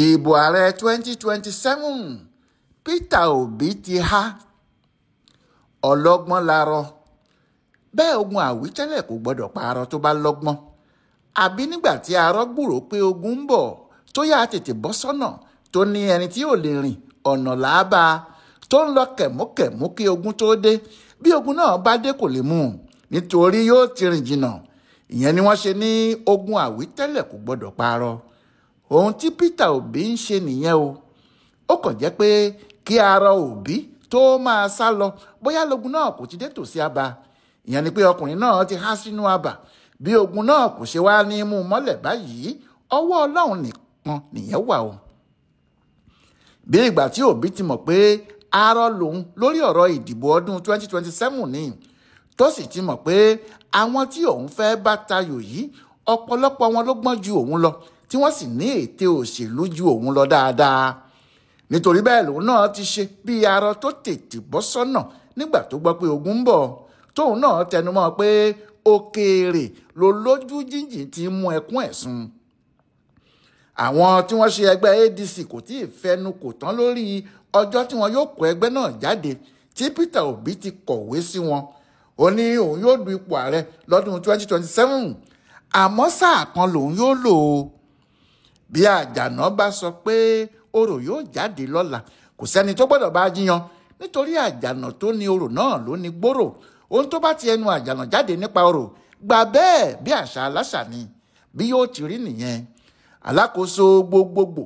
Ìbò ààrẹ 2027 Peter Obi ti há ọlọ́gbọ́n larọ bẹ́ẹ̀ ogun àwítẹ́lẹ̀ kò gbọ́dọ̀ pààrọ̀ tó bá lọ́gbọ́n àbí nígbà tí arọ gbúrò pé ogun ń bọ̀ tó yá tètè bọ́ sọ́nà tó ní ẹni tí ò lè rìn ọ̀nà làábà tó ń lọ kẹ̀múkẹ̀mú kí ogun tó dé bí ogun náà bá dé kò lè mú un nítorí yóò ti rìn jìnnà ìyẹn ni wọ́n ṣe ní ogun àwítẹ́lẹ̀ kò gbọ́dọ̀ pààrọ̀ ohun tí Peter Obi ń ṣe nìyẹn o ó kàn jẹ́ pé kí arọ Obi tó máa sá lọ bóyá lógun náà kò ti dé tòsí àbá ìyẹn ni pé ọkùnrin náà ti há sínú àbá bí ogun náà kò ṣe wá ní mú mọ́lẹ̀ báyìí ọwọ́ Ọlọ́run nìkan nìyẹn wà o. bí ìgbà tí Obi ti mọ̀ pé arọ lòun lórí ọ̀rọ̀ ìdìbò ọdún 2027 ni tó sì ti mọ̀ pé àwọn tí òun fẹ́ bá tayò yìí ọ̀pọ̀lọpọ̀ wọn ló gbọ́n ju òun lọ tí wọ́n sì ní ète òṣèlú ju òun lọ dáadáa nítorí bẹ́ẹ̀ lòun náà ti ṣe bí arọ tó tètè bọ́ sọ́nà nígbà tó gbọ́ pé ogun ń bọ̀ tóun náà tẹnumọ́ pé òkèèrè ló lójú jíjìn ti mú ẹkún ẹ̀sùn àwọn tí wọ́n ṣe ẹgbẹ́ ADC kò tí ì fẹnu kò tán lórí ọjọ́ tí wọn yóò kó ẹgbẹ́ náà jáde tí Peter Obi ti kọ̀wé sí wọn ó ní òun yóò du ipò ààrẹ lọ́dún 2027 àmọ́ sáà kan lòun yóò lò ó bí àjànà bá sọ pé orò yóò jáde lọ́la kò sẹ́ni tó gbọ́dọ̀ bá jiyàn nítorí àjànà tó ní orò náà ló ní gbòòrò ohun tó bá ti ẹnu àjànà jáde nípa orò gbà bẹ́ẹ̀ bí àṣà aláṣà ni bí yóò ti rí nìyẹn alákòóso gbogbogbò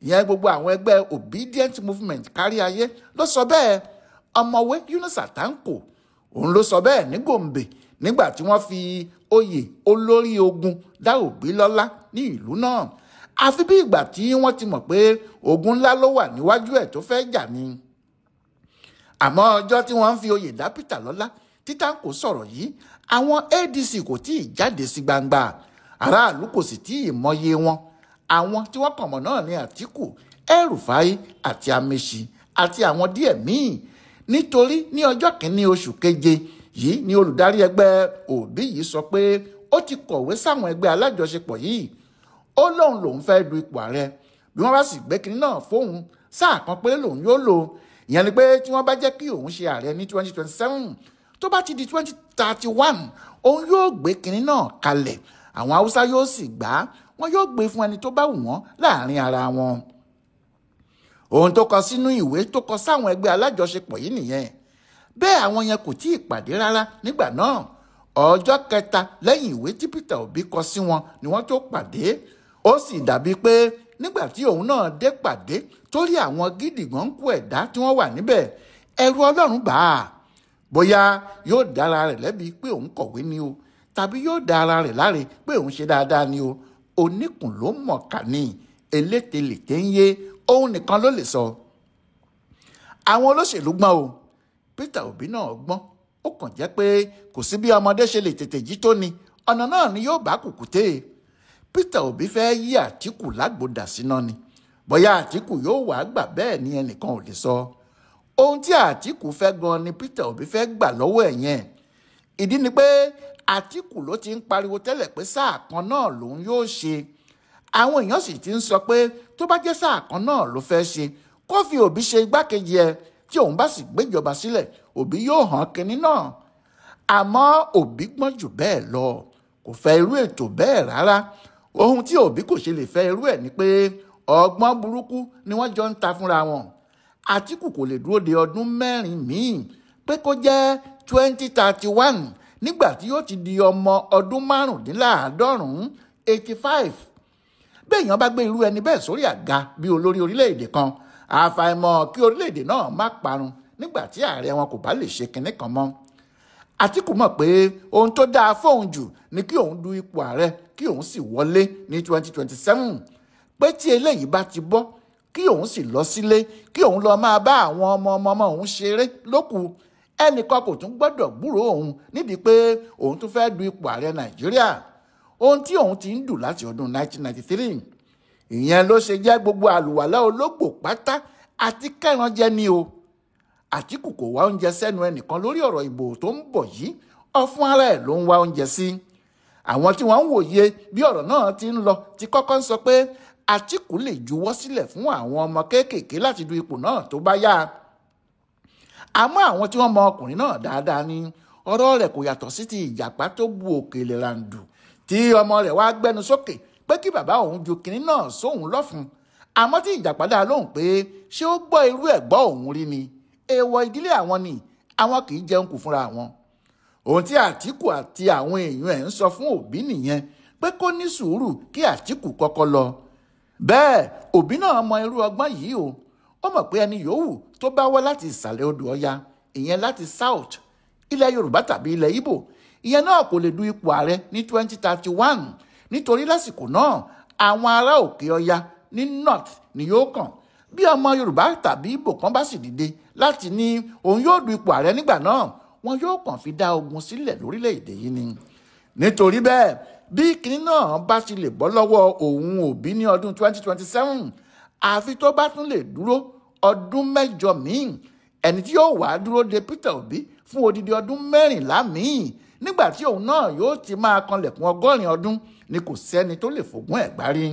ìyẹn gbogbo àwọn ẹgbẹ́ obedient movement kárí ayé ló sọ bẹ́ẹ̀ ọmọwé Yunus Tanko òun ló sọ bẹ́ẹ̀ ní Gombe nígbà tí wọ́n fi oyè olórí ogun dá Obi lọ́lá ní ìlú náà àfi bí ìgbà tí wọ́n ti mọ̀ pé ogun ńlá ló wà níwájú ẹ̀ tó fẹ́ jà ni àmọ́ ọjọ́ tí wọ́n ń fi oyè dá Peter lọ́lá tí Tanko sọ̀rọ̀ yìí àwọn ADC kò tí ì jáde sí gbangba aráàlú kò sì tí ì mọye wọn àwọn tí wọ́n kàn mọ́ náà ní Àtíkù El-Rufai àti Amaechi àti àwọn díẹ̀ míì nítorí ní ọjọ́ kìíní oṣù keje yìí ni olùdarí ẹgbẹ́ Obi yìí sọ pé ó ti kọ̀wé sáwọn ẹgbẹ́ alájọṣepọ̀ yìí ó lòun fẹ́ du ipò ààrẹ bí wọ́n bá sì gbé kinní náà fóun sáà kan pé lòun yóò lò ìyẹn ni pé tí wọ́n bá jẹ́ kí òun ṣe ààrẹ ní 2027 tó bá ti di 2031 òun yóò gbé kinní náà kalẹ̀ àwọn Haúsá yóò sì gbà á wọn yóò gbé fún ẹni tó bá wù wọ́n láàrin ara wọn ohun tó kọ sínú ìwé tó kọ sáwọn ẹgbẹ́ alájọṣepọ̀ yìí nìyẹn bẹ́ẹ̀ àwọn yẹn kò tí ì pàdé rárá nígbà náà ọjọ́ kẹta lẹ́yìn ìwé tí Peter Obi kọ sí wọn ni wọ́n tó pàdé ó sì dàbí pé nígbà tí òun náà dé pàdé torí àwọn gídìgbọ́n kú ẹ̀dá tí wọ́n wà níbẹ̀ ẹ̀rù Ọlọ́run bà á bóyá yóò dára rẹ̀ lẹ́bi pé òun kọ̀wé ni o tàbí yóò dára rẹ̀ láre pé òun ṣe dáadáa ni o oníkùn ló mọ̀ọ́kà ní elételèté ń yé òun nìkan ló lè sọ àwọn olóṣèlú gbọ́n o Peter Obi náà gbọ́n ó kàn jẹ́ pé kò sí bí ọmọdé ṣe lè tètè jí tó ni ọ̀nà náà ni yóò bá kùkùté Peter Obi fẹ́ yí Àtíkù lágbódà síná ni bóyá Àtíkù yóò wá gbà bẹ́ẹ̀ ni ẹnìkan ò lè sọ ohun tí Àtíkù fẹ́ gan ni Peter Obi fẹ́ gbà lọ́wọ́ ẹ̀ yẹn ìdí ni pé Àtíkù ló ti ń pariwo tẹ́lẹ̀ pé sáà kan náà lòun yóò ṣe àwọn èèyàn sì ti ń sọ pé tó bá jẹ́ sáà kan náà ló fẹ́ ṣe kó fi Obi ṣe igbákejì ẹ̀ tí òun bá sì gbéjọba sílẹ̀ Obi yóò hàn kínní náà àmọ́ Obi gbọ́n jù bẹ́ẹ̀ lọ kò fẹ́ irú ètò bẹ́ẹ̀ rárá ohun tí Obi kò ṣe lè fẹ́ irú ẹ̀ ni pé ọgbọ́n burúkú ni wọ́n jọ ń ta fúnra wọn Àtíkù kò lè dúró de ọdún mẹ́rin míì pé kó jẹ́ 2031 nígbà tí yóò ti di ọmọ ọdún márùndínláàádọ́rùn-ún 85 béèyàn bá gbé irú ẹni bẹ́ẹ̀ sórí àga bí olórí orílẹ̀-èdè kan àfàìmọ̀ kí orílẹ̀-èdè náà má parun nígbà tí ààrẹ wọn kò bá lè ṣe kinní kan mọ́ Àtíkù mọ̀ pé ohun tó dáa fóun jù ni kí òun du ipò ààrẹ kí òun sì wọlé ní 2027 pé tí eléyìí bá ti bọ́ kí òun sì lọ sílé kí òun lọ máa bá àwọn ọmọ òun ṣeré lókù ẹnìkan kò tún gbọ́dọ̀ gbúròó òun nídìí pé òun tún fẹ́ du ipò ààrẹ Nàìjíríà ohun tí òun ti ń dù láti ọdún 1993 ìyẹn ló ṣe jẹ́ gbogbo àlùwàlá ológbò pátá àti kẹrànjẹ ni o Àtíkù kò wá oúnjẹ sẹ́nu ẹnìkan lórí ọ̀rọ̀ ìbò tó ń bọ̀ yìí ọ̀fun ara ẹ̀ ló ń wá oúnjẹ sí àwọn tí wọ́n ń wòye bí ọ̀rọ̀ náà ti ń lọ ti kọ́kọ́ ń sọ pé Àtíkù lè juwọ́ sílẹ̀ fún àwọn ọmọ kéékèèké láti du ipò náà tó bá yá. Àmọ́ àwọn tí wọ́n mọ ọkùnrin náà dáadáa ní ọ̀rọ̀ rẹ̀ kò yàtọ̀ sí ti ìjàpá tó bu òkèlè ràǹdù tí ọmọ rẹ̀ wá gbẹ́nu sókè pé kí bàbá òun ju kinní náà sóhun lọ́fun. Àmọ́ tí ìjàpá dá lóhùn pé ṣé ó gbọ́ irú ẹ̀ gbọ́ òun rí ni, èèwọ̀ ìdílé àwọn ni, àwọn kì í jẹun kù fúnra wọn. Ohun tí Àtíkù àti àwọn èèyàn ẹ̀ ń sọ fún Òbí nìyẹn pé kó ní sùúrù kí Àtíkù kọ́kọ́ lọ. Bẹ́ẹ̀ Òbí náà mọ irú ọgbọ́n yìí o. Ó mọ̀ pé ẹni yòówù tó bá wá láti ìsàlẹ̀ odò Ọya, ìyẹn láti South, ilẹ̀ Yorùbá tàbí ilẹ̀ Ìgbò, ìyẹn náà kò lè du ipò ààrẹ ní 2031 nítorí lásìkò náà àwọn ará òkè Ọya ní North ni yóò kàn. Bí ọmọ Yorùbá tàbí Ìgbò kan bá sì dìde láti ní òun yóò du ipò ààrẹ nígbà náà, wọn yóò kàn fi dá ogun sílẹ̀ lórílẹ̀‐èdè yìí ni. Nítorí bẹ́ẹ̀ bí kinní náà bá ti lè bọ́ lọ́wọ́ òun Òbí ní ọdún 2027, àfi tó bá tún lè dúró ọdún 8 míì, ẹni tí yóò wá dúró de Peter Obi fún odidi ọdún 14 míì, nígbà tí òun náà yóò ti máa kanlẹ̀kùn 100 ọdún ni kò sẹ́ni tó lè fògùn ẹ̀ gbárí.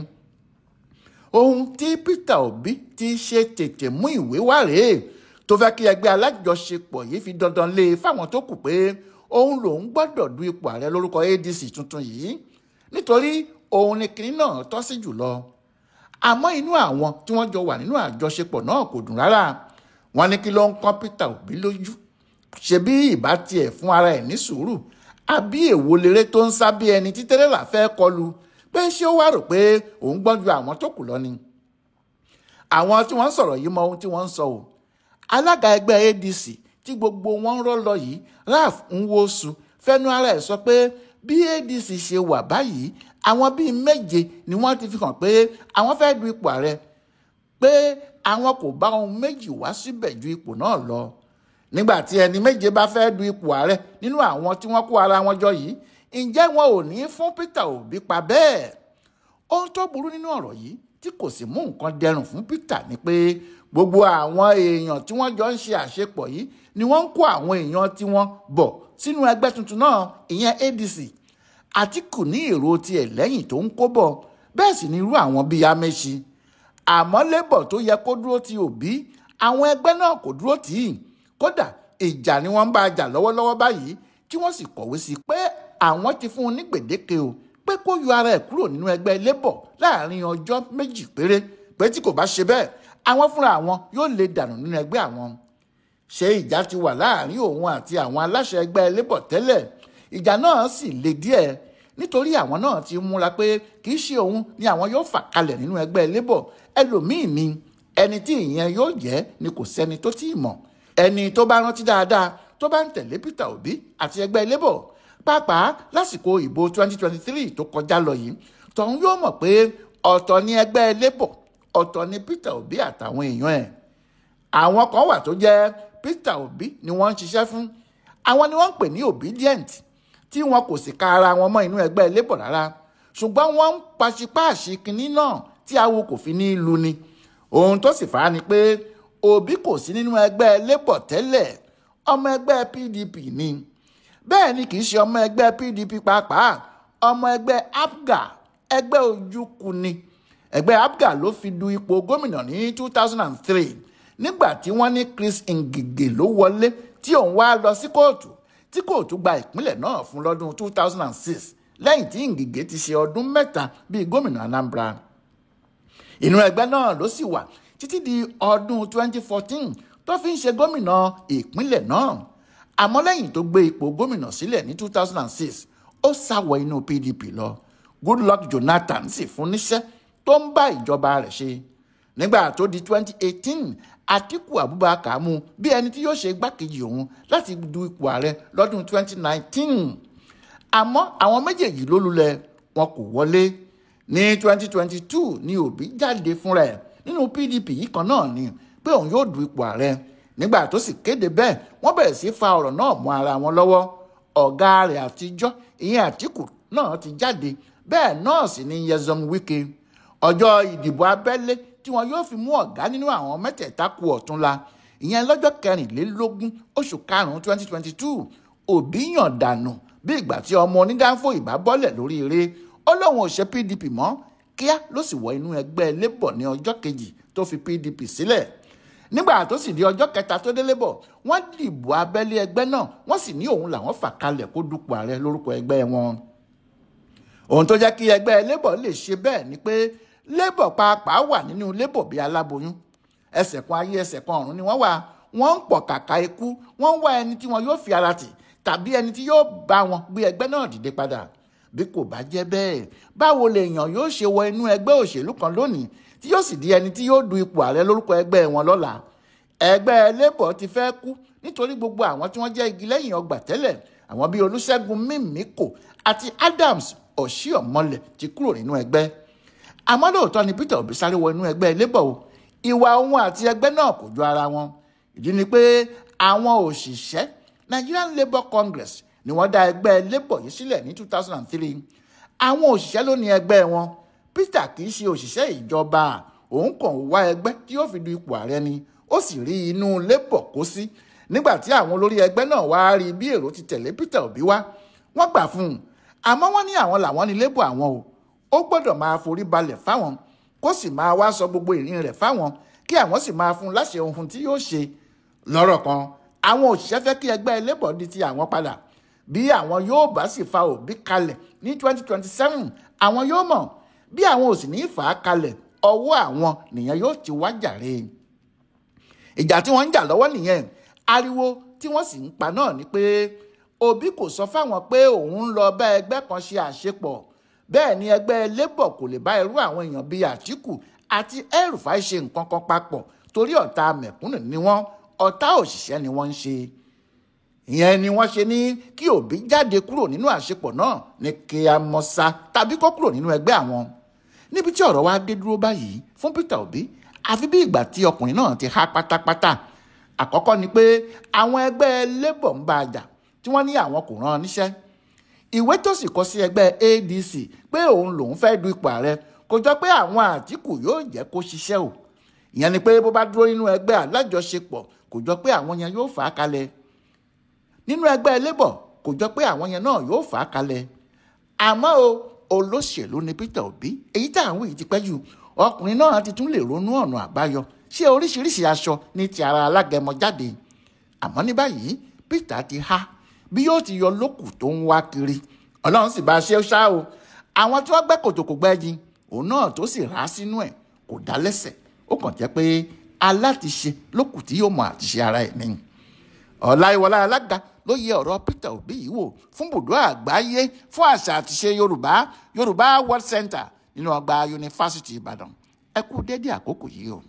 Ohun tí Peter Obi ti ṣe tètè mú ìwé wá rèé tó fẹ́ kí ẹgbẹ́ alájọṣepọ̀ yìí fi dandan lé fáwọn tó kù pé òun lòun gbọ́dọ̀ du ipò ààrẹ lórúkọ ADC tuntun yìí nítorí òun ni kinní náà tọ́ sí jùlọ. Àmọ́ inú àwọn tí wọ́n jọ wà nínú àjọṣepọ̀ náà kò dùn rárá. Wọ́n ní kí ló ń kán Peter Obi lójú, ṣebí ìbá tiẹ̀ fún ara ẹ̀ ní sùúrù, àbí èwo léré tó ń sá bí ẹni tí tẹ́rẹ́là fẹ́ kọlù, pé ṣé ó wá rò pé òun gbọ́n ju àwọn tó kù lọ ni. Àwọn tí wọ́n ń sọ̀rọ̀ yìí mọ ohun tí wọ́n ń sọ o. Alága ẹgbẹ́ ADC tí gbogbo wọn ń rọ́ lọ yìí, Ralph Nwosu, fẹ́nu ara ẹ̀ sọ pé bí ADC ṣe wà báyìí, àwọn bíi 7 ni wọ́n ti fi hàn pé àwọn fẹ́ du ipò ààrẹ, pé àwọn kò bá ohun méjì wá síbẹ̀ ju ipò náà lọ. Nígbà tí ẹni 7 bá fẹ́ du ipò ààrẹ nínú àwọn tí wọ́n kó ara wọn jọ yìí, ǹjẹ́ wọn ò ní fún Peter Obi pa bẹ́ẹ̀? Ohun tó burú nínú ọ̀rọ̀ yìí tí kò sì mú nǹkan dẹrùn fún Peter ni pé gbogbo àwọn èèyàn tí wọ́n jọ ń ṣe àṣepọ̀ yìí ni wọ́n ń kó àwọn èèyàn tí wọ́n bọ̀ sínú ẹgbẹ́ tuntun náà, ìyẹn ADC. Àtíkù ní èrò tiẹ̀ lẹ́yìn tó ń kó bọ̀, bẹ́ẹ̀ sì ni irú àwọn bíi Amechi. Àmọ́ Labour tó yẹ kó dúró ti Obi, àwọn ẹgbẹ́ náà kò dúró tì í. Kódà ìjà ni wọ́n ń bá a jà lọ́wọ́lọ́wọ́ báyìí, tí wọ́n sì kọ̀wé sí pé àwọn ti fún un ní gbèdéke o pé kó yọ ara ẹ̀ kúrò nínú ẹgbẹ́ Labour láàrin ọjọ́ 2 péré, pé tí kò bá ṣe bẹ́ẹ̀ àwọn fúnra àwọn yóò lè dànù nínú ẹgbẹ́ àwọn. Ṣé ìjà ti wà láàrin òun àti àwọn aláṣẹ ẹgbẹ́ Labour tẹ́lẹ̀? Ìjà náà sì le díẹ̀ nítorí àwọn náà ti múra pé kì í ṣe òun ni àwọn yóò fà kalẹ̀ nínú ẹgbẹ́ Labour, ẹlòmíì ni. Ẹni tí ìyẹn yóò jẹ́ ni kò sẹ́ni tó tí ì mọ̀. Ẹni tó bá rántí dáadáa tó bá ń tẹ̀lé Peter Obi àti ẹgbẹ́ Labour pàápàá lásìkò ìbò 2023 tó kọjá lọ yìí, tọ̀hún yóò mọ̀ pé ọ̀tọ̀ ni ẹgbẹ́ Labour, ọ̀tọ̀ ni Peter Obi àtàwọn èèyàn ẹ̀. Àwọn kan wà tó jẹ́ Peter Obi ni wọ́n ń ṣiṣẹ́ fún, àwọn ni wọ́n ń pè ní obedient, tí wọn kò sì ka ara wọn mọ́ inú ẹgbẹ́ Labour rárá, ṣùgbọ́n wọ́n ń paṣípàṣí kinní náà tí awo kò fi ní lu ni. Ohun tó sì fà á ni pé Obi kò sí nínú ẹgbẹ́ Labour tẹ́lẹ̀, ọmọ ẹgbẹ́ PDP ni. Bẹ́ẹ̀ ni kì í ṣe ọmọ ẹgbẹ́ PDP pàápàá, ọmọ ẹgbẹ́ APGA, ẹgbẹ́ ojúkù ni. Ẹgbẹ́ APGA ló fi du ipò gómìnà ní 2003 nígbà tí wọ́n ní Chris Ngige ló wọlé tí òun wá lọ sí kóòtù, tí kóòtù gba ìpínlẹ̀ náà fún lọ́dún 2006 lẹ́yìn tí Ngige ti ṣe ọdún 3 bíi gómìnà Anambra. Inú ẹgbẹ́ náà ló sì wà títí di ọdún 2014 tó fi ń ṣe gómìnà ìpínlẹ̀ náà. Àmọ́ lẹ́yìn tó gbé ipò gómìnà sílẹ̀ ní 2006, ó sá wọ inú PDP lọ. Goodluck Jonathan sì fún níṣẹ́ tó ń bá ìjọba rẹ̀ ṣe. Nígbà tó di 2018, Atiku Abubakar mú bí ẹni tí yóò ṣe igbákejì òun láti du ipò ààrẹ lọ́dún 2019. Àmọ́ àwọn méjèèjì ló lulẹ̀, wọn kò wọlé. Ní 2022 ni Obi jáde fúnra ẹ̀ nínú PDP yìí kan náà ni pé òun yóò du ipò ààrẹ. Nígbà tó sì kéde bẹ́ẹ̀, wọ́n bẹ̀rẹ̀ sí fa ọ̀rọ̀ náà mọ́ ara wọn lọ́wọ́. Ọ̀gá rẹ̀ àtijọ́, ìyẹn Atiku náà ti jáde, bẹ́ẹ̀ náà sì ni Nyesom Wike. Ọjọ́ ìdìbò abẹ́lé tí wọn yóò fi mú ọ̀gá nínú àwọn mẹ́tẹ̀ẹ̀ta kù ọ̀túnla, ìyẹn lọ́jọ́ 24 oṣù karùn-ún 2022, Obi yàn dànù bí ìgbà tí ọmọ onídàáfò ìbá bọ́lẹ̀ lórí eré. Ó lóun ò ṣe PDP mọ́, kíá ló sì wọ inú ẹgbẹ́ Labour ní ọjọ́ kejì tó fi PDP sílẹ̀. Nígbà tó sì di ọjọ́ kẹta tó dé Labour, wọ́n dìbò abẹ́lé ẹgbẹ́ náà, wọ́n sì ní òun làwọn fà kalẹ̀ kó dupò ààrẹ lórúkọ ẹgbẹ́ wọn. Ohun tó jẹ́ kí ẹgbẹ́ Labour lè ṣe bẹ́ẹ̀ ni pé Labour pàápàá wà nínú Labour bí aláboyún. Ẹsẹ̀ kan ayé ẹsẹ̀ kan ọ̀run ni wọ́n wà. Wọ́n ń pọ̀ kàkà ikú, wọ́n ń wá ẹni tí wọn yóò fi ara tì tàbí ẹni tí yóò bá wọn gbé ẹgbẹ́ náà dìde padà. Bí kò bá jẹ́ bẹ́ẹ̀, báwo lèèyàn yóò ṣe wọ inú ẹgbẹ́ òṣèlú kan lónìí tí yóò sì di ẹni tí yóò du ipò ààrẹ lórúkọ ẹgbẹ́ wọn lọ́la? Ẹgbẹ́ Labour ti fẹ́ kú nítorí gbogbo àwọn tí wọ́n jẹ́ igi lẹ́yìn ọgbà tẹ́lẹ̀, àwọn bíi Olúṣẹ́gun Mímíkò àti Adams Oshiomhole ti kúrò nínú ẹgbẹ́. Àmọ́ lóòótọ́ ni Peter Obi sáré wọ inú ẹgbẹ́ Labour o. Ìwà òun àti ẹgbẹ́ náà kò jọ ara wọn. Ìdí ni pé àwọn òṣìṣẹ́ Nigerian Labour Congress ni wọ́n dá ẹgbẹ́ Labour yìí sílẹ̀ ní 2003. Àwọn òṣìṣẹ́ ló ní ẹgbẹ́ wọn. Peter kì í ṣe òṣìṣẹ́ ìjọba, òun kàn wá ẹgbẹ́ tí yóò fi du ipò ààrẹ ni. Ó sì rí inú Labour kó sí. Nígbà tí àwọn olórí ẹgbẹ́ náà wá rí bí èrò ti tẹ̀lé Peter Obi wá, wọ́n gbà fún un. Àmọ́ wọ́n ní àwọn làwọn ní Labour àwọn o. Ó gbọ́dọ̀ máa forí balẹ̀ fáwọn, kó sì máa wá sọ gbogbo ìrìn rẹ̀ fáwọn, kí àwọn sì máa fún un láṣẹ ohun tí yóò ṣe. Lọ́rọ̀ kan, àwọn òṣìṣẹ́ fẹ́ kí ẹgbẹ́ Labour di ti àwọn padà. Bí àwọn yóò bá sì fa Obi kalẹ̀ ní 2027, àwọn yóò mọ̀. Bí àwọn ò sì ní fà á kalẹ̀, ọwọ́ àwọn nìyẹn yóò ti wá jàre. Ìjà tí wọ́n ń jà lọ́wọ́ nìyẹn. Ariwo tí wọ́n sì ń pa náà ni pé Obi kò sọ fáwọn pé òun ń lọ bá ẹgbẹ́ kan ṣe àṣepọ̀. Bẹ́ẹ̀ ni ẹgbẹ́ Labour kò lè bá irú àwọn èèyàn bíi Àtíkù àti El-Rufai ṣe nǹkan kan papọ̀ torí ọ̀tá mẹ̀kúnnù ni wọ́n, ọ̀tá òṣìṣẹ́ ni wọ́n ń ṣe. Ìyẹn ni wọ́n ṣe ní kí Obi jáde kúrò nínú àṣepọ̀ náà ní kíámọ́sá tàbí kó kúrò nínú ẹgbẹ́ àwọn. Níbi tí ọ̀rọ̀ wa dé dúró báyìí fún Peter Obi, àfi bí ìgbà tí ọkùnrin náà ti há pátápátá. Àkọ́kọ́ ni pé àwọn ẹgbẹ́ Labour ń bá a jà tí wọ́n ní àwọn kò rán níṣẹ́. Ìwé tó sì kọ sí ẹgbẹ́ ADC pé òun lòun fẹ́ du ipò ààrẹ kò jọ pé àwọn Àtíkù yóò jẹ́ kó ṣiṣẹ́ o. Ìyẹn ni pé bó bá dúró nínú ẹgbẹ́ alájọṣepọ̀ kò jọ pé àwọn yẹn yóò fà á kalẹ̀. Nínú ẹgbẹ́ Labour kò jọ pé àwọn yẹn náà yóò fà á kalẹ̀. Àmọ́ o, olóṣèlú ni Peter Obi, èyí tá à ń wí ti pẹ́ jù. Ọkùnrin náà ti tún lè ronú ọ̀nà àbáyọ, ṣé oríṣiríṣi aṣọ ní ti ara alágẹmọ jáde. Àmọ́ ní báyìí Peter ti há bí yóò ti yọ lókù tó ń wá kiri. Ọlọ́run sì bá a ṣe ṣá o. Àwọn tí wọ́n gbẹ́ kòtò kò gbẹ́jì, òun náà tó sì rà sínú ẹ̀ kò dá lẹ́sẹ̀. Ó kàn jẹ́ pé alátiṣe lókù tí yóò mọ àtiṣe ara ẹ̀ ní. Ọláyíwọlá Alága ló yẹ ọ̀rọ̀ Peter Obi yìí wò fún Ibùdó Àgbáyé fún àṣà àtiṣe Yorùbá World Center nínú ọgbà Yunifásítì Ìbàdàn. Ẹ kú dédé àkókò yìí o.